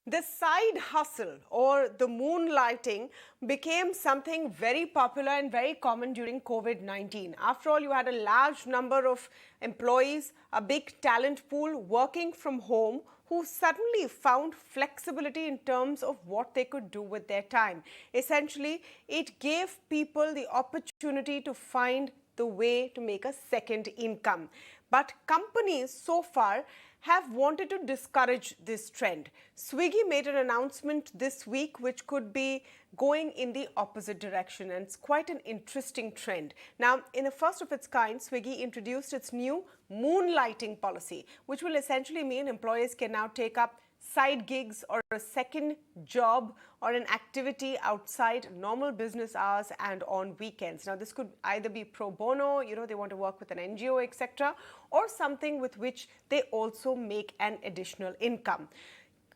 The side hustle or the moonlighting became something very popular and very common during COVID-19. After all, you had a large number of employees, a big talent pool working from home who suddenly found flexibility in terms of what they could do with their time. Essentially, it gave people the opportunity to find the way to make a second income. But companies so far have wanted to discourage this trend. Swiggy made an announcement this week which could be going in the opposite direction, and it's quite an interesting trend. Now, in a first of its kind, Swiggy introduced its new moonlighting policy, which will essentially mean employees can now take up side gigs or a second job or an activity outside normal business hours and on weekends. Now, this could either be pro bono, they want to work with an NGO, etc., or something with which they also make an additional income.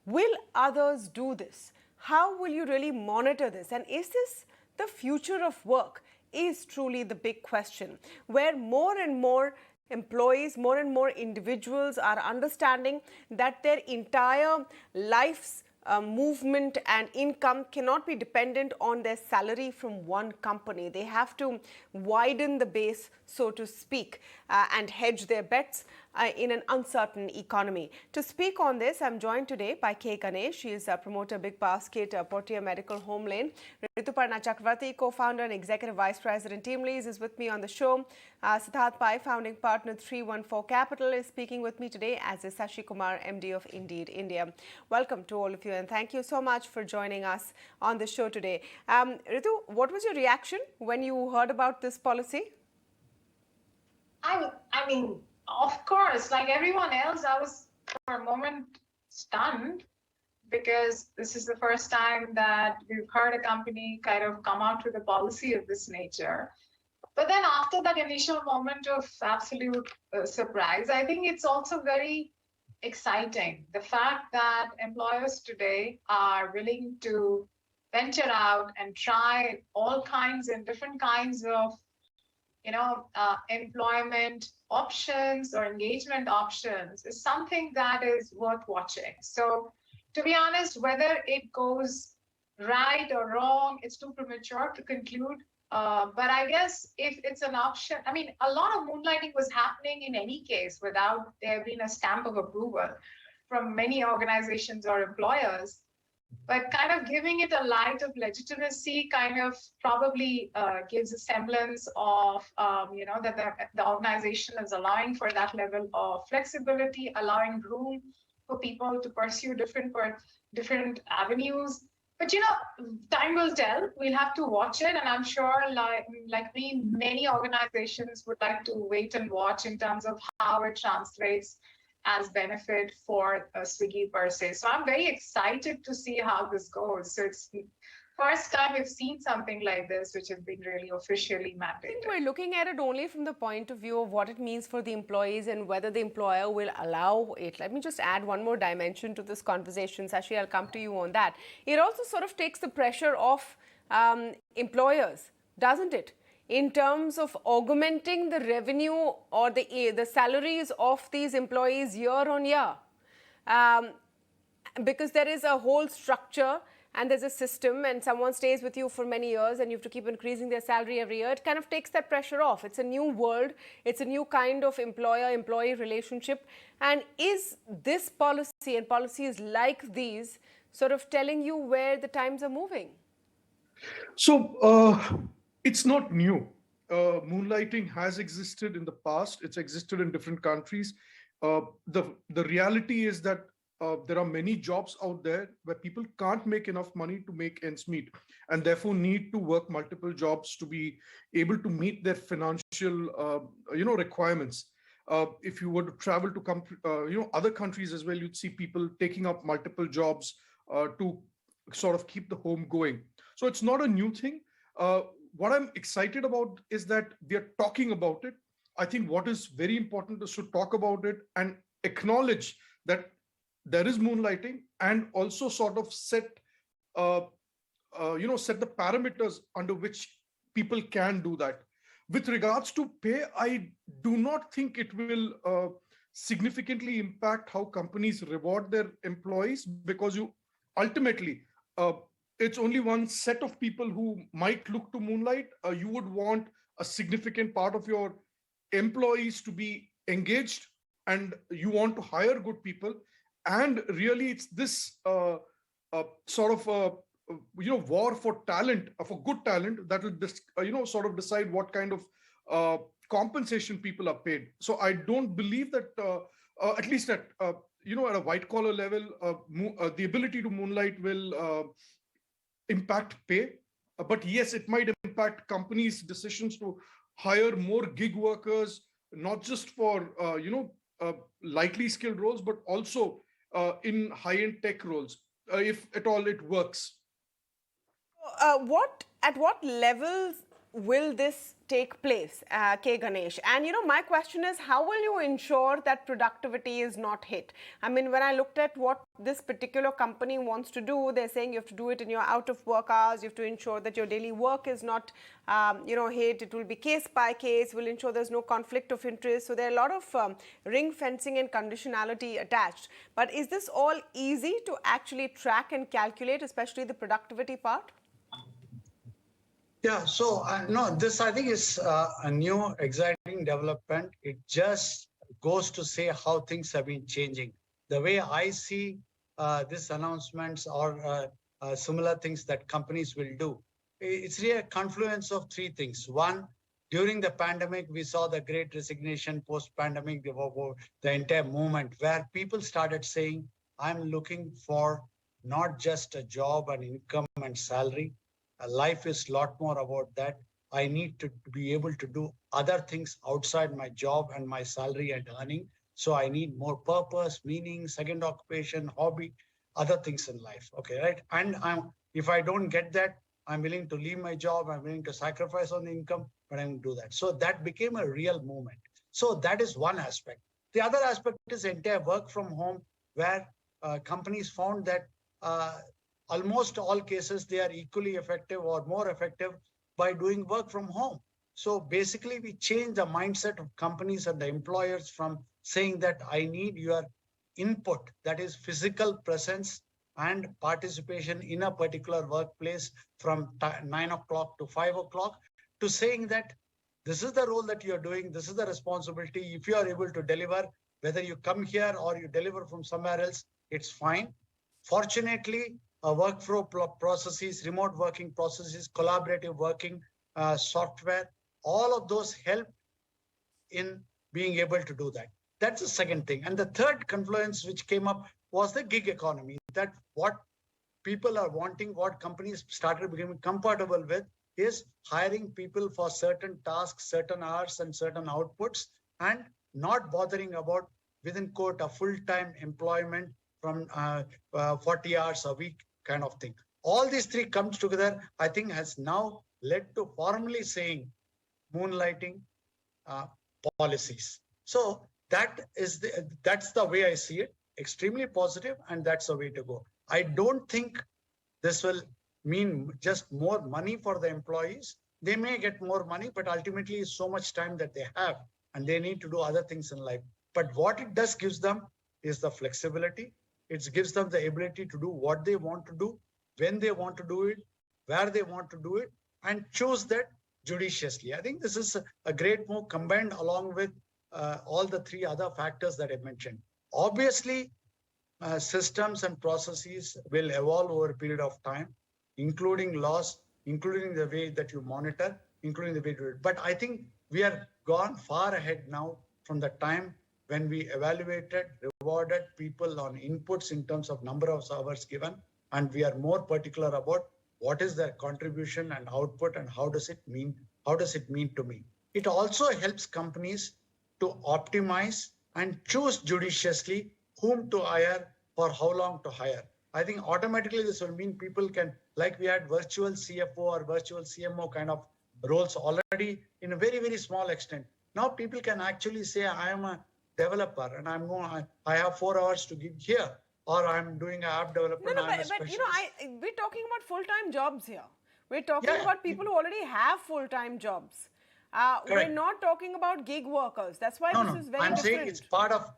Will others do this? How will you really monitor this? And is this the future of work? Is truly the big question, where more and more employees, more and more individuals are understanding that their entire life's movement and income cannot be dependent on their salary from one company. They have to widen the base, so to speak, and hedge their bets in an uncertain economy. To speak on this, I'm joined today by K Ganesh. She is a promoter, BigBasket, Portea Medical, HomeLane. Rituparna Chakraborty, co-founder and executive vice president, TeamLease, is with me on the show. Siddharth, founding partner, 314 Capital, is speaking with me today, as is Sashi Kumar, MD of Indeed India. Welcome to all of you, and thank you so much for joining us on the show today. Ritu, what was your reaction when you heard about this policy? I mean, of course, like everyone else, I was for a moment stunned because this is the first time that we've heard a company kind of come out with a policy of this nature. But then after that initial moment of absolute surprise, I think it's also very exciting. The fact that employers today are willing to venture out and try all kinds and different kinds of employment options or engagement options is something that is worth watching. So to be honest, whether it goes right or wrong, it's too premature to conclude. But I guess if it's an option, I mean, a lot of moonlighting was happening in any case without there being a stamp of approval from many organizations or employers. But kind of giving it a light of legitimacy kind of probably gives a semblance of, that the organization is allowing for that level of flexibility, allowing room for people to pursue different avenues. But, time will tell. We'll have to watch it. And I'm sure, like me, many organizations would like to wait and watch in terms of how it translates as benefit for Swiggy per se. So I'm very excited to see how this goes. So it's first time we've seen something like this, which has been really officially mandated. I think we're looking at it only from the point of view of what it means for the employees and whether the employer will allow it. Let me just add one more dimension to this conversation. Sashi, I'll come to you on that. It also sort of takes the pressure off employers, doesn't it? In terms of augmenting the revenue or the salaries of these employees year on year. Because there is a whole structure and there's a system, and someone stays with you for many years and you have to keep increasing their salary every year, it kind of takes that pressure off. It's a new world. It's a new kind of employer-employee relationship. And is this policy and policies like these sort of telling you where the times are moving? So it's not new. Moonlighting has existed in the past. It's existed in different countries. The reality is that there are many jobs out there where people can't make enough money to make ends meet, and therefore need to work multiple jobs to be able to meet their financial, requirements. If you were to travel to other countries as well, you'd see people taking up multiple jobs to sort of keep the home going. So it's not a new thing. What I'm excited about is that we are talking about it. I think what is very important is to talk about it and acknowledge that there is moonlighting, and also sort of set the parameters under which people can do that. With regards to pay, I do not think it will significantly impact how companies reward their employees, because you ultimately, it's only one set of people who might look to Moonlight. You would want a significant part of your employees to be engaged, and you want to hire good people. And really, it's this sort of war for talent, for good talent, that will sort of decide what kind of compensation people are paid. So I don't believe that at least at at a white collar level, the ability to Moonlight will impact pay. But yes, it might impact companies' decisions to hire more gig workers, not just for lightly skilled roles, but also in high-end tech roles, if at all it works. At what levels will this take place, K Ganesh? And my question is, how will you ensure that productivity is not hit? I mean, when I looked at what this particular company wants to do, they're saying you have to do it in your out of work hours. You have to ensure that your daily work is not, hit. It will be case by case. Will ensure there's no conflict of interest. So there are a lot of ring fencing and conditionality attached. But is this all easy to actually track and calculate, especially the productivity part? Yeah, so no, this I think is a new exciting development. It just goes to say how things have been changing. The way I see these announcements or similar things that companies will do, it's really a confluence of three things. One, during the pandemic, we saw the great resignation, post-pandemic, the entire movement where people started saying, I'm looking for not just a job and income and salary. Life is a lot more about that. I need to be able to do other things outside my job and my salary and earning. So I need more purpose, meaning, second occupation, hobby, other things in life. Okay, right? And if I don't get that, I'm willing to leave my job. I'm willing to sacrifice on the income, but I'm going to do that. So that became a real movement. So that is one aspect. The other aspect is entire work from home, where companies found that almost all cases, they are equally effective or more effective by doing work from home. So basically, we change the mindset of companies and the employers from saying that I need your input, that is physical presence and participation in a particular workplace from 9 o'clock to 5 o'clock, to saying that this is the role that you're doing, this is the responsibility. If you are able to deliver, whether you come here or you deliver from somewhere else, it's fine. Fortunately, workflow processes, remote working processes, collaborative working software, all of those help in being able to do that. That's the second thing. And the third confluence which came up was the gig economy, that what people are wanting, what companies started becoming comfortable with is hiring people for certain tasks, certain hours and certain outputs, and not bothering about, within quote, a full-time employment from 40 hours a week kind of thing. All these three comes together, I think, has now led to formally saying moonlighting policies. So that's the way I see it. Extremely positive, and that's the way to go. I don't think this will mean just more money for the employees. They may get more money, but ultimately it's so much time that they have, and they need to do other things in life. But what it does gives them is the flexibility. It gives them the ability to do what they want to do, when they want to do it, where they want to do it, and choose that judiciously. I think this is a great move combined along with all the three other factors that I mentioned. Obviously, systems and processes will evolve over a period of time, including laws, including the way that you monitor, including the way to do it. But I think we are gone far ahead now from the time when we evaluated, rewarded people on inputs in terms of number of hours given, and we are more particular about what is their contribution and output and how does it mean to me. It also helps companies to optimize and choose judiciously whom to hire for how long to hire. I think automatically this will mean people can, like we had virtual CFO or virtual CMO kind of roles already in a very, very small extent. Now people can actually say, I am a developer and I have 4 hours to give here, or I'm doing an app development. No, but we're talking about full-time jobs here. We're talking about people who already have full-time jobs. We're not talking about gig workers. That's why this is very different. I'm saying it's part of,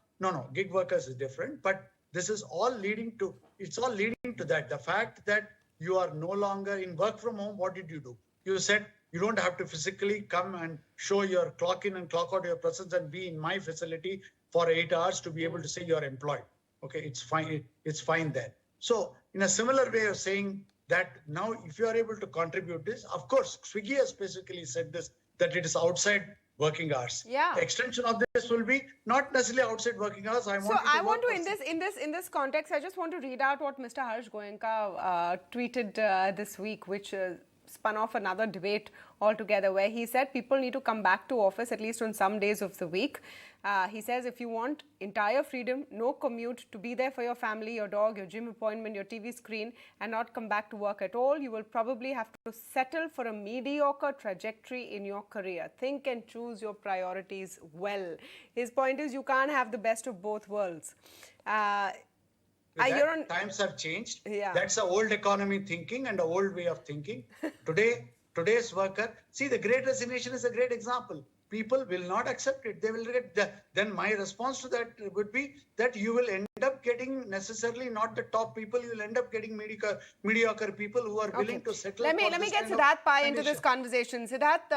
gig workers is different, but This is all leading to, it's all leading to that. The fact that you are no longer in work from home, what did you do? You said you don't have to physically come and show your clock in and clock out your presence and be in my facility for 8 hours to be able to say you're employed. Okay, it's fine. It's fine there. So in a similar way of saying that now if you are able to contribute this, of course, Swiggy has basically said this, that it is outside working hours. Yeah. The extension of this will be not necessarily outside working hours. In this context, I just want to read out what Mr. Harsh Goenka tweeted this week, which spun off another debate altogether, where he said people need to come back to office at least on some days of the week. He says if you want entire freedom, no commute, to be there for your family, your dog, your gym appointment, your TV screen, and not come back to work at all, you will probably have to settle for a mediocre trajectory in your career. Think and choose your priorities well. His point is you can't have the best of both worlds. Times have changed. Yeah. That's an old economy thinking and an old way of thinking. Today's worker, see, the Great Resignation is a great example. People will not accept it. They will then my response to that would be that you will end up getting necessarily not the top people. You will end up getting mediocre people who are willing to settle. Let me get Siddharth Pai into this conversation. Siddharth,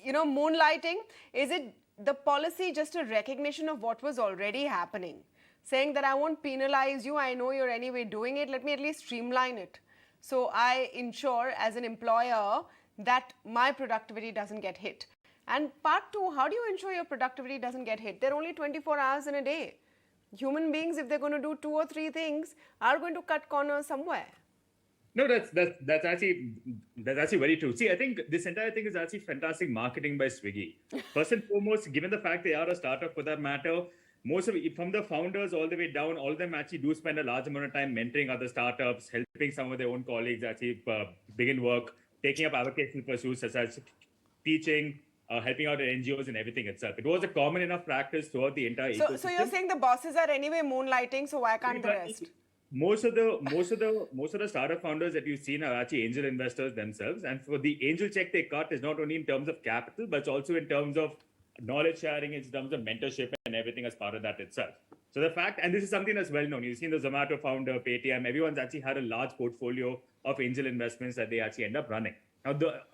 moonlighting, is it the policy just a recognition of what was already happening? Saying that I won't penalize you, I know you're anyway doing it, let me at least streamline it. So I ensure as an employer that my productivity doesn't get hit. And part two, how do you ensure your productivity doesn't get hit? There are only 24 hours in a day. Human beings, if they're going to do 2 or 3 things, are going to cut corners somewhere. No, that's actually very true. See, I think this entire thing is actually fantastic marketing by Swiggy. First and foremost, given the fact they are a startup for that matter, most of it, from the founders all the way down, all of them actually do spend a large amount of time mentoring other startups, helping some of their own colleagues actually begin work, taking up avocational pursuits such as teaching, helping out at NGOs and everything itself. It was a common enough practice throughout the entire ecosystem. So you're saying the bosses are anyway moonlighting, so why can't the rest? Most of the startup founders that you've seen are actually angel investors themselves. And for the angel check they cut is not only in terms of capital, but it's also in terms of knowledge sharing, in terms of mentorship and everything as part of that itself. So the fact, and this is something that's well known, you've seen the Zomato founder, Paytm, everyone's actually had a large portfolio of angel investments that they actually end up running.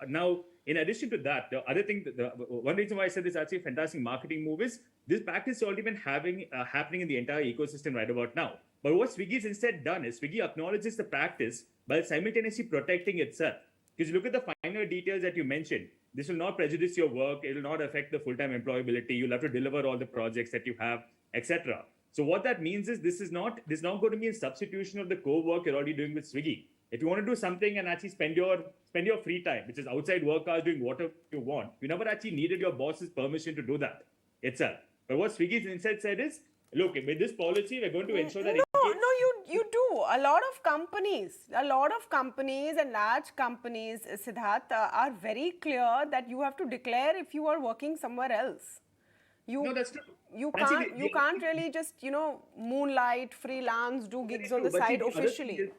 Now, in addition to that, the other thing, one reason why I said this is actually a fantastic marketing move is this practice has already been happening in the entire ecosystem right about now. But what Swiggy's instead done is Swiggy acknowledges the practice while simultaneously protecting itself. Because look at the finer details that you mentioned. This will not prejudice your work. It will not affect the full-time employability. You'll have to deliver all the projects that you have, etc. So what that means is this is not going to be a substitution of the core work you're already doing with Swiggy. If you want to do something and actually spend your free time, which is outside work hours, doing whatever you want, you never actually needed your boss's permission to do that itself. But what Swiggy's instead said is, look, with this policy, we're going to ensure that... You do. A lot of companies and large companies, Siddharth, are very clear that you have to declare if you are working somewhere else. No, that's true. You can't really just, moonlight, freelance, do gigs on the side officially.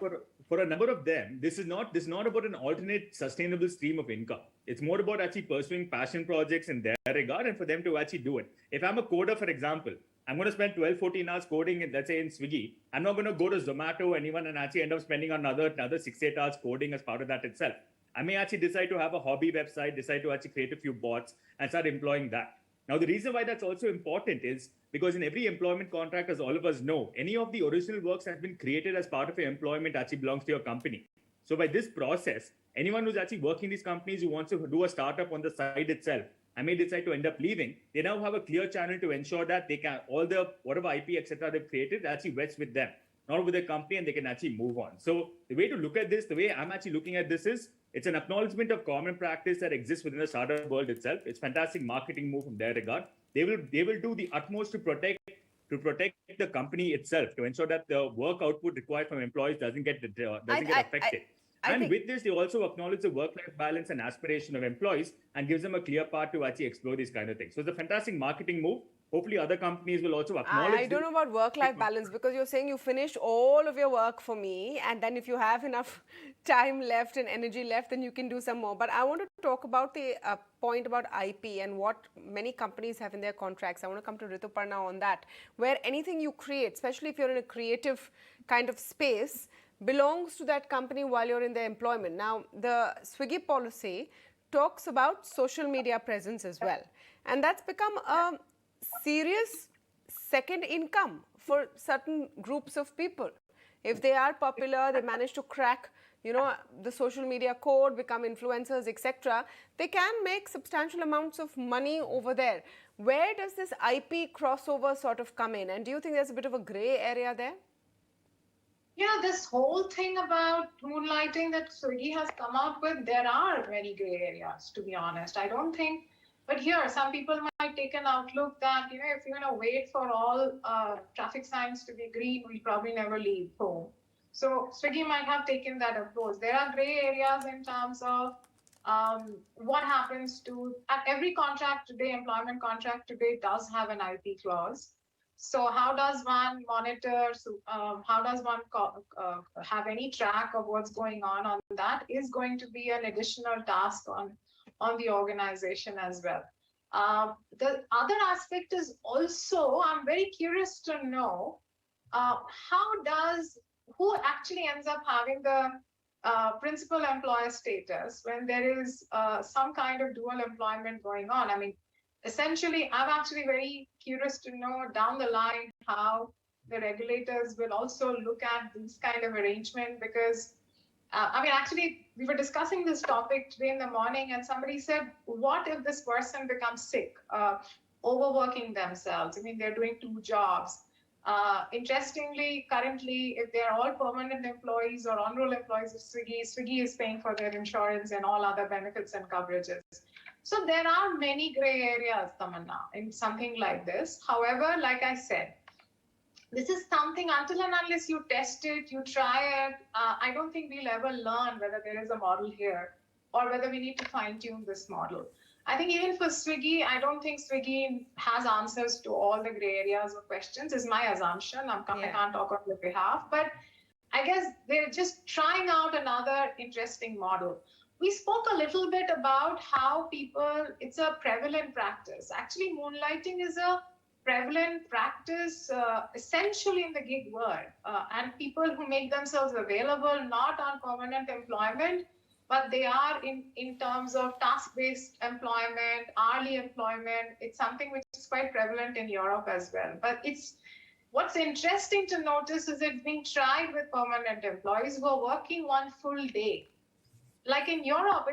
For a number of them, this is not about an alternate sustainable stream of income. It's more about actually pursuing passion projects in their regard and for them to actually do it. If I'm a coder, for example, I'm going to spend 12, 14 hours coding, let's say in Swiggy. I'm not going to go to Zomato or anyone and actually end up spending another 6, 8 hours coding as part of that itself. I may actually decide to have a hobby website, decide to actually create a few bots and start employing that. Now, the reason why that's also important is because in every employment contract, as all of us know, any of the original works that have been created as part of your employment actually belongs to your company. So by this process, anyone who's actually working in these companies who wants to do a startup on the side itself and may decide to end up leaving, they now have a clear channel to ensure that they can, all the whatever IP, etc. they've created actually rests with them, not with their company, and they can actually move on. So the way to look at this, the way I'm actually looking at this is, it's an acknowledgement of common practice that exists within the startup world itself. It's fantastic marketing move from their regard. They will do the utmost to protect the company itself, to ensure that the work output required from employees doesn't get affected. And with this, they also acknowledge the work-life balance and aspiration of employees and gives them a clear path to actually explore these kind of things. So it's a fantastic marketing move. hopefully other companies will also acknowledge I don't know about work-life balance, because you're saying you finished all of your work for me, and then if you have enough time left and energy left, then you can do some more. But I want to talk about the point about IP and what many companies have in their contracts. I want to come to Rituparna on that, where anything you create, especially if you're in a creative kind of space, belongs to that company while you're in their employment. Now, the Swiggy policy talks about social media presence as well, and that's become a serious second income for certain groups of people. If they are popular, they manage to crack, the social media code, become influencers, etc., they can make substantial amounts of money over there. Where does this IP crossover sort of come in? And do you think there's a bit of a gray area there? This whole thing about moonlighting that Swiggy has come out with, there are many gray areas, to be honest. I don't think, but here, some people might take an outlook that, if you're going to wait for all traffic signs to be green, we'll probably never leave home. So Swiggy might have taken that approach. There are gray areas in terms of what happens to, at every contract today, employment contract today does have an IP clause. So how does one monitor, how does one have any track of what's going on that is going to be an additional task on the organization as well. The other aspect is also, I'm very curious to know, who actually ends up having the principal employer status when there is some kind of dual employment going on? I mean, essentially, I'm actually very curious to know down the line how the regulators will also look at this kind of arrangement, because actually, we were discussing this topic today in the morning, and somebody said, what if this person becomes sick, overworking themselves? I mean, they're doing two jobs. Interestingly, currently, if they're all permanent employees or on-roll employees of Swiggy, Swiggy is paying for their insurance and all other benefits and coverages. So there are many gray areas, Tamanna, in something like this. However, like I said, this is something, until and unless you test it, you try it, I don't think we'll ever learn whether there is a model here or whether we need to fine-tune this model. I think even for Swiggy, I don't think Swiggy has answers to all the gray areas or questions, is my assumption. I can't talk on their behalf, but I guess they're just trying out another interesting model. We spoke a little bit about how it's a prevalent practice. Actually, moonlighting is a prevalent practice essentially in the gig world. And people who make themselves available not on permanent employment, but they are in terms of task-based employment, hourly employment. It's something which is quite prevalent in Europe as well. But what's interesting to notice is it's being tried with permanent employees who are working one full day. Like in Europe,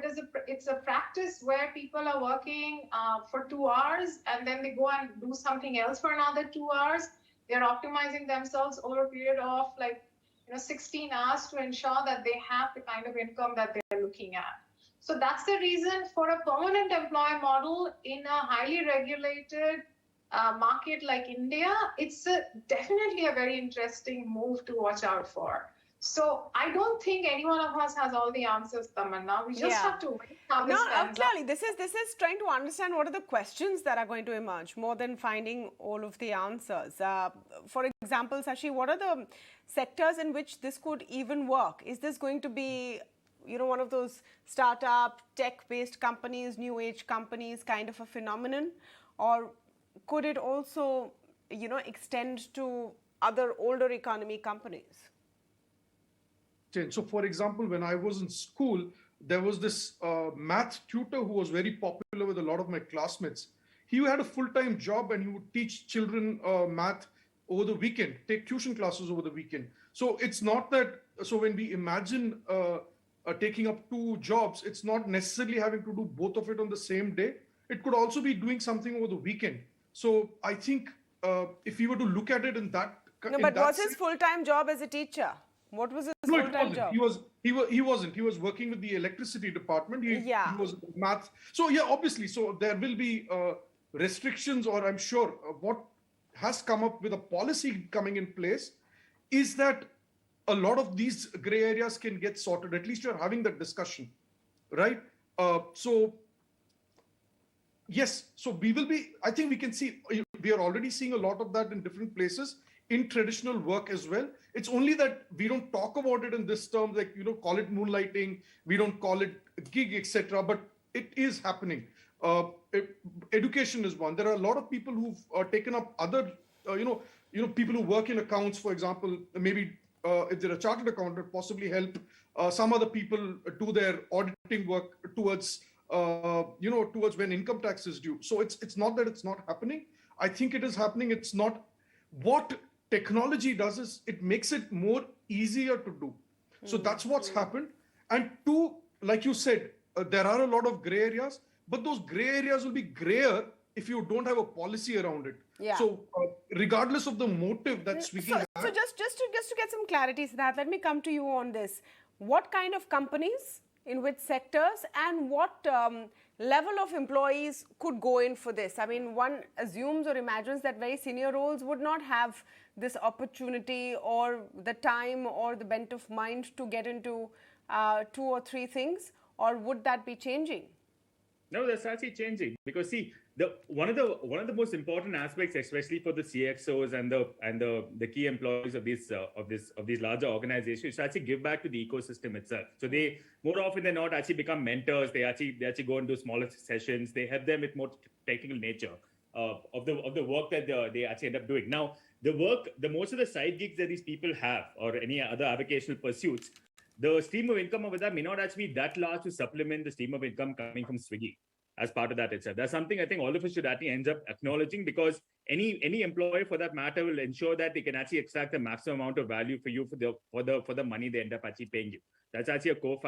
it's a practice where people are working for 2 hours and then they go and do something else for another 2 hours. They're optimizing themselves over a period of 16 hours to ensure that they have the kind of income that they're looking at. So that's the reason for a permanent employee model in a highly regulated market like India, it's definitely a very interesting move to watch out for. So I don't think any one of us has all the answers, Tamanna. We just have to wait how this ends up. Clearly, this is trying to understand what are the questions that are going to emerge more than finding all of the answers. For example, Sashi, what are the sectors in which this could even work? Is this going to be, one of those startup, tech-based companies, new age companies kind of a phenomenon? Or could it also, extend to other older economy companies? So, for example, when I was in school, there was this math tutor who was very popular with a lot of my classmates. He had a full-time job and he would teach children math over the weekend, take tuition classes over the weekend. So it's not that, so when we imagine taking up two jobs, it's not necessarily having to do both of it on the same day. It could also be doing something over the weekend. So I think if we were to look at it in that... No, but was his full-time job as a teacher? What was his full-time job? He wasn't. He was working with the electricity department. He was math. So yeah, obviously. So there will be restrictions, or I'm sure what has come up with a policy coming in place is that a lot of these gray areas can get sorted. At least you're having that discussion, right? So yes. So we will be. I think we can see we are already seeing a lot of that in different places in traditional work as well. It's only that we don't talk about it in this term, like, call it moonlighting, we don't call it gig, etc. But it is happening. Education is one. There are a lot of people who've taken up other, people who work in accounts, for example, maybe if they're a chartered accountant, possibly help some other people do their auditing work towards, towards when income tax is due. So it's not that it's not happening. I think it is happening. It's not. What technology does is it makes it more easier to do. So that's what's happened. And two, like you said, there are a lot of gray areas, but those gray areas will be grayer if you don't have a policy around it. Yeah. So regardless of the motive that Swiggy has. So just to get some clarity, Siddharth, let me come to you on this. What kind of companies, in which sectors, and what level of employees could go in for this? I mean, one assumes or imagines that very senior roles would not have this opportunity or the time or the bent of mind to get into 2 or 3 things, or would that be changing? No, that's actually changing, because see, one of the most important aspects, especially for the CXOs and the key employees of these larger organizations, is to actually give back to the ecosystem itself. So they more often than not actually become mentors. They actually go and do smaller sessions. They help them with more technical nature of the work that they actually end up doing. Now, the most of the side gigs that these people have, or any other avocational pursuits, the stream of income over that may not actually be that large to supplement the stream of income coming from Swiggy as part of that itself. That's something I think all of us should actually end up acknowledging, because any employer for that matter will ensure that they can actually extract the maximum amount of value for you for the money they end up actually paying you. That's actually a core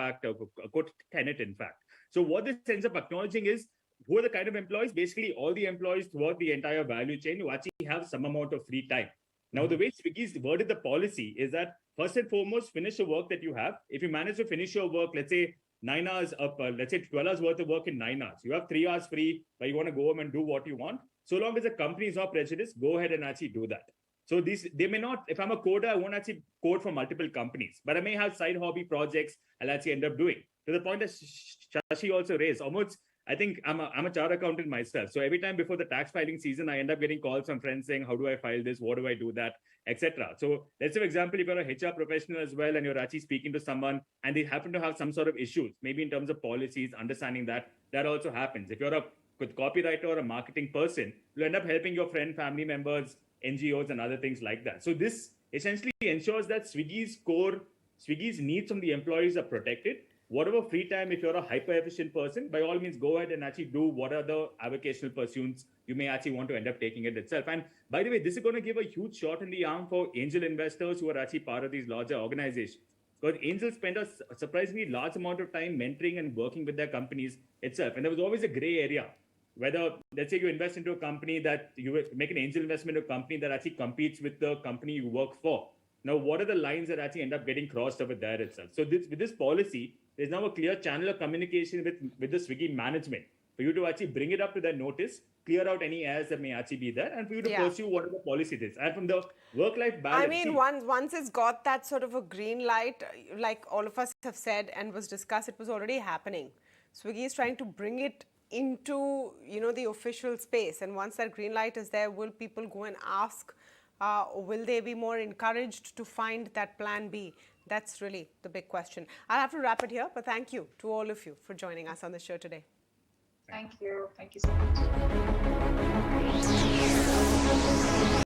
tenet, in fact. So what this ends up acknowledging is, who are the kind of employees? Basically, all the employees throughout the entire value chain who actually have some amount of free time. Now, the way Swiggy's worded the policy is that, first and foremost, finish the work that you have. If you manage to finish your work, let's say 9 hours up, let's say 12 hours worth of work in 9 hours, you have 3 hours free, but you want to go home and do what you want. So long as the company is not prejudiced, go ahead and actually do that. So they may not, if I'm a coder, I won't actually code for multiple companies, but I may have side hobby projects I'll actually end up doing. To the point that Sashi also raised, almost, I think I'm a chartered accountant myself. So every time before the tax filing season, I end up getting calls from friends saying, how do I file this? What do I do that? Etc. So let's say, for example, if you're a HR professional as well, and you're actually speaking to someone and they happen to have some sort of issues, maybe in terms of policies, understanding that also happens. If you're a copywriter or a marketing person, you'll end up helping your friend, family members, NGOs, and other things like that. So this essentially ensures that Swiggy's needs from the employees are protected. Whatever free time, if you're a hyper efficient person, by all means, go ahead and actually do what are the avocational pursuits you may actually want to end up taking it itself. And by the way, this is going to give a huge shot in the arm for angel investors who are actually part of these larger organizations. Because angels spend a surprisingly large amount of time mentoring and working with their companies itself. And there was always a gray area. Whether, let's say, you invest into a company, that you make an angel investment in a company that actually competes with the company you work for. Now, what are the lines that actually end up getting crossed over there itself? So with this policy, there's now a clear channel of communication with the Swiggy management for you to actually bring it up to their notice, clear out any errors that may actually be there, and for you to pursue whatever the policy is. And from the work-life balance... I mean, once it's got that sort of a green light, like all of us have said and was discussed, it was already happening. Swiggy is trying to bring it into, the official space. And once that green light is there, will people go and ask, will they be more encouraged to find that plan B? That's really the big question. I'll have to wrap it here, but thank you to all of you for joining us on the show today. Thank you. Thank you so much.